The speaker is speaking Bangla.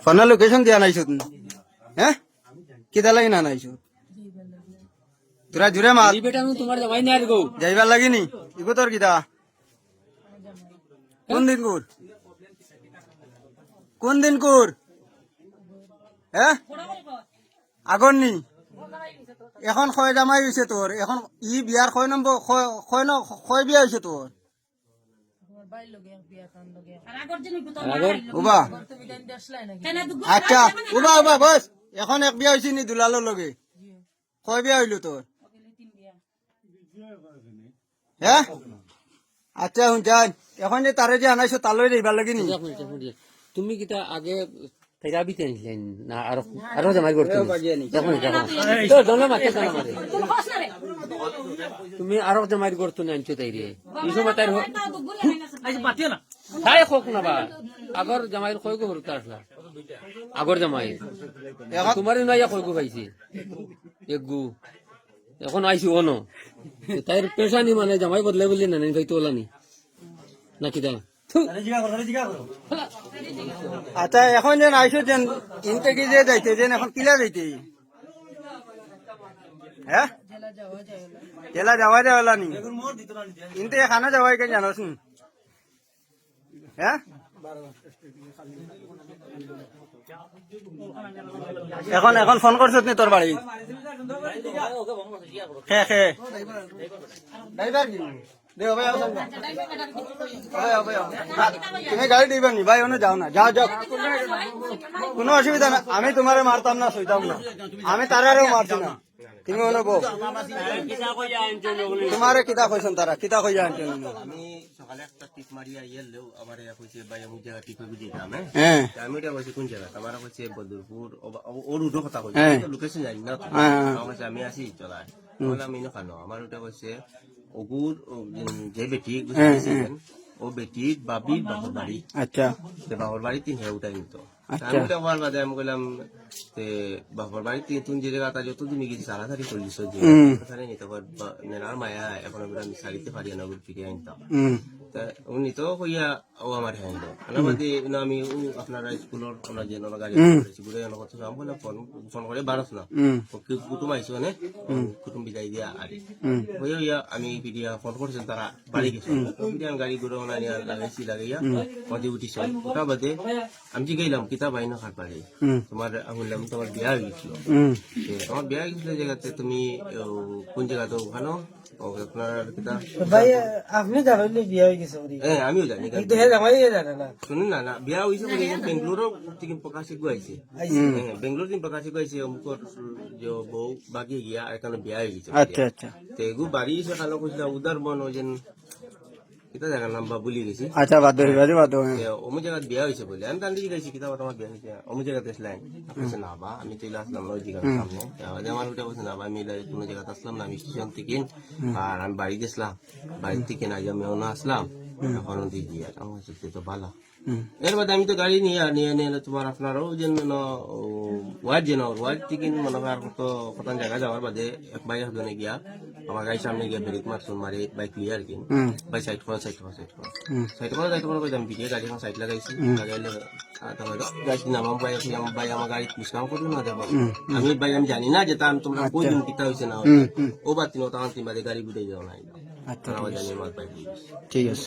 ফোনের লোকেশন দিয়া নাইছো তুমি হ্যাঁ কিতা লাগি না নাইছো তোরা জুড়ে মাত তোমার জামাই না আর গো যাইবার লাগিনি ইগো তোর কিতা কোন দিন কুর কোন দিন কুর হ্যাঁ আগর নি এখন খয় জামাই হয়েছে তোর এখন বিয়ার কয় নম্বর কয় বিয়া হয়েছে তোর উবা আচ্ছা উবা বস এখন এক বিয়া হয়েছে নি দুলালোর লগে কয় বিয়া হইল তোর হ্যাঁ আচ্ছা শুনছেন এখন যে তারে যে আনাইছো তালৈ যাইবার লাগে নি তুমি কিতা আগে থেরাপিতে নিলেন না আরো জামাই করতে তুমি আরো জামাই করতো না আনছো তাই রে এই সময় তাই তাই হোক না বা আগর জামাইয়ের কয় গো করতে আসলা আগর জামাই তোমার নাই কয় গো পাইছে এক গু এখন আইসি অনো তাই পেশানি মানে জামাই বদলে বললি না ভাই তোলানি নাকি তা আচ্ছা এখন যেন আইসো যেন ইন থেকে যে যাইতে যেন এখন কিলা যাইতে হ্যাঁ জেলা যাওয়া যাওয়া নি কিন্তু এখানে যাওয়া কে জানোস নি হ্যাঁ এখন এখন ফোন করছত নি তোর বাড়ি খে ড্রাইভার কি দেও ভাই তুমি গাড়ি দিবেন নি ভাই ওনে যাও না যাও যাও কোনো অসুবিধা না আমি তোমারে মারতাম না সইতাম না আমি তারারেও মারছি না তুমি ওনে বউ তোমারে কিতা কইছেন তারা কিতা কইয়া আনছেন আমি সকালে একটা টিপ মারিয়া ইয়েলেও আমার কইছে ভাই আমি জায়গা টিপ করে দিতাম হ্যাঁ আমি এটা কইছি কোন জায়গা আমার কইছে বদরপুর ওর উঠো কথা কইছে লোকেশন জানি না আমার আমি আসি চলায় বললাম ইনো খানো আমার ওটা কইছে ওগুর যে বেটি ও বেটির বাবির বাপর বাড়ি আচ্ছা বাপর বাড়িতে হ্যাঁ ওটাই নিতো আমি ওটা হওয়ার বাদে আমি কইলাম বাপর বাড়িতে তুমি যে জায়গাটা যত তুমি গেছি তাড়াতাড়ি চলিস যে নিতে নেনার মায়া এখন আমি সারিতে পারি না ফিরে আনতাম উনি তো কইয়া ও আমার হ্যাঁ বাদে আমি আপনারা স্কুলের আমরা যে গাড়ি ঘুরে কথা আমি বললাম ফোন করে বারস না কুটুম আইসো মানে কুটুম বিদায় দিয়া আর হইয়া আমি ফিরিয়া ফোন করছেন তারা বাড়ি গেছে ফিরিয়া গাড়ি ঘুরে লাগাইছি লাগাইয়া মধ্যে উঠিছে ওটা বাদে আমি যে গেলাম কিতাব আইন খাট পারে তোমার বললাম তোমার বিয়া হয়ে গেছিল তোমার বিয়া হয়ে গেছিল জায়গাতে তুমি কোন জায়গাতে ওখানে আপনার কিতাব ভাই আপনি জানেন বিয়া হয়ে গেছে হ্যাঁ আমিও জানি শুনুন না বিয়া হয়েছে বেঙ্গালোরও থেকে প্রকাশিক আইছে বেঙ্গালোর থেকে প্রকাশিক আইছে অমুকর যে বউ বাকি গিয়া এখানে বিয়া হয়ে গেছে আচ্ছা আচ্ছা তেগু বাড়ি এসে খালো কইছিল উদার বন যেন কিতা জায়গার নাম বা ভুলি গেছি আচ্ছা বাদ অমুক জায়গায় বিয়া হয়েছে বলে আমি তান্দি গেছি কিতাব আমার বিয়া হয়েছে অমুক জায়গাতে আসলাম না বা আমি চলে আসলাম না ওই জায়গার সামনে আমার ওটা বলছে না বা আমি কোনো জায়গাতে আসলাম না আমি স্টেশন থেকে আর আমি বাড়ি গেছিলাম বাড়ি থেকে না আমি অন্য আসলাম এখন দিদি আমার হচ্ছে তো ভালো এর মধ্যে আমি তো গাড়ি নিয়ে তোমার আপনারও যেন ওয়ার্ড থেকে মনে হয় কত কত জায়গা যাওয়ার বাদে এক বাইক হাতে গিয়া আমার গাড়ির সামনে গিয়া ব্রেক মারছুন মারি বাইক ক্লিয়ার কিন বাই সাইড করে আমি ভিডিও গাড়ি এখন সাইড লাগাইছি লাগাইলে গাড়ি নামাম ভাই আমার গাড়ি মিসকাম করলো না যাবো আমি ভাই আমি জানি না যে তোমরা কোন দিন কিতা হয়েছে না ও বাদ তিন তখন তিন বাদে গাড়ি বুঝে যাও না জানি আমার বাইক ঠিক আছে।